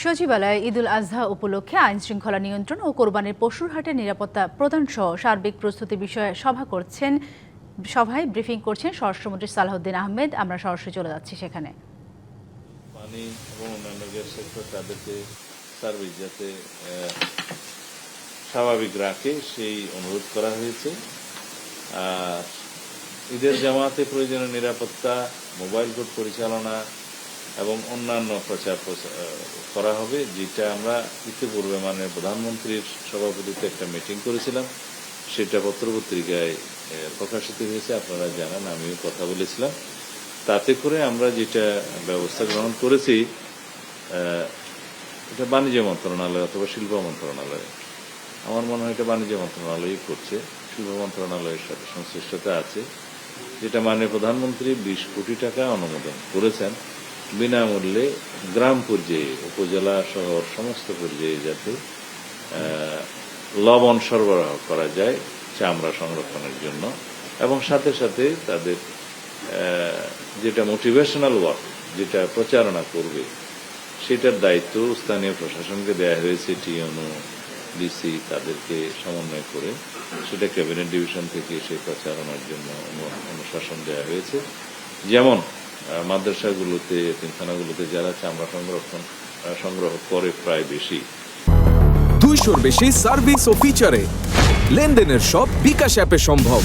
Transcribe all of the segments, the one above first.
সচিবালয়ে ঈদুল আজহা উপলক্ষে আইন শৃঙ্খলা নিয়ন্ত্রণ ও কোরবানির পশুর হাটের নিরাপত্তা প্রদান সহ সার্বিক প্রস্তুতি বিষয়ে সভায় ব্রিফিং করছেন স্বরাষ্ট্রমন্ত্রী সালাহউদ্দিন আহমেদ। আমরা সরাসরি চলে যাচ্ছি সেখানে। পানি এবং অন্যান্য গ্যাস সেক্টর তাদেরকে সার্ভিস যাতে স্বাভাবিক রাখে সেই অনুরোধ করা হয়েছে। আর ঈদের জামাতে প্রয়োজনীয় নিরাপত্তা, মোবাইল কোর্ট পরিচালনা এবং অন্যান্য প্রচার করা হবে, যেটা আমরা ইতিপূর্বে মাননীয় প্রধানমন্ত্রীর সভাপতিত্বে একটা মিটিং করেছিলাম, সেটা পত্রপত্রিকায় প্রকাশিত হয়েছে, আপনারা জানেন, আমিও কথা বলেছিলাম। তাতে করে আমরা যেটা ব্যবস্থা গ্রহণ করেছি, এটা বাণিজ্য মন্ত্রণালয় অথবা শিল্প মন্ত্রণালয়, আমার মনে হয় এটা বাণিজ্য মন্ত্রণালয়ই করছে, শিল্প মন্ত্রণালয়ের সাথে সংশ্লিষ্টতা আছে, যেটা মাননীয় প্রধানমন্ত্রী 20 কোটি টাকা অনুমোদন করেছেন বিনামূল্যে গ্রাম পর্যায়ে, উপজেলা শহর সমস্ত পর্যায়ে যাতে লবণ সরবরাহ করা যায় চামড়া সংরক্ষণের জন্য, এবং সাথে সাথে তাদের যেটা মোটিভেশনাল ওয়ার্ক, যেটা প্রচারণা করবে, সেটার দায়িত্ব স্থানীয় প্রশাসনকে দেওয়া হয়েছে। টিএনও, ডিসি তাদেরকে সমন্বয় করে সেটা ক্যাবিনেট ডিভিশন থেকে সেই প্রচারণার জন্য অনুশাসন দেওয়া হয়েছে। যেমন মাদ্রাসাগুলোতে, তিনখানাগুলোতে যারা চামড়া সংগ্রহ করে প্রায় বেশি 200-র বেশি সার্ভিস ও ফিচারে লেনদেনের সব বিকাশ অ্যাপে সম্ভব,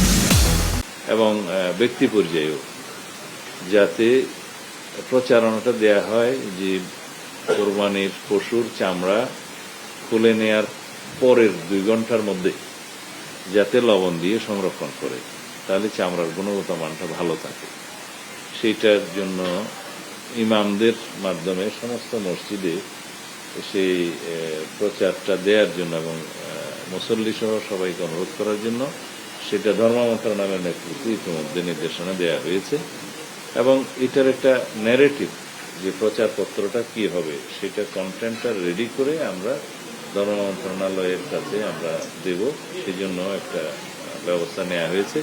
এবং ব্যক্তি পর্যায়েও যাতে প্রচারণাটা দেয়া হয় যে কোরবানির পশুর চামড়া খুলে নেয়ার পরের 2 ঘন্টার মধ্যে যাতে লবণ দিয়ে সংরক্ষণ করে, তাহলে চামড়ার গুণগত মানটা ভালো থাকে। সেইটার জন্য ইমামদের মাধ্যমে সমস্ত মসজিদে সেই প্রচারটা দেওয়ার জন্য এবং মুসল্লি সহ সবাইকে অনুরোধ করার জন্য সেটা ধর্ম মন্ত্রণালয়ের নেতৃত্বে ইতিমধ্যে নির্দেশনা দেওয়া হয়েছে। এবং এটার একটা ন্যারেটিভ, যে প্রচারপত্রটা কি হবে, সেটা কন্টেন্টটা রেডি করে আমরা ধর্ম মন্ত্রণালয়ের কাছে আমরা দেব, সেই জন্য একটা ব্যবস্থা নেওয়া হয়েছে।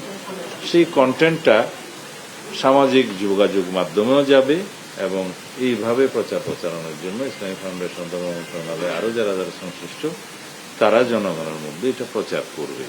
সেই কন্টেন্টটা সামাজিক যোগাযোগ মাধ্যমেও যাবে, এবং এইভাবে প্রচারণার জন্য ইসলামী ফাউন্ডেশন, ধর্ম মন্ত্রণালয়, আরো যারা যারা সংশ্লিষ্ট, তারা জনগণের মধ্যে এটা প্রচার করবে।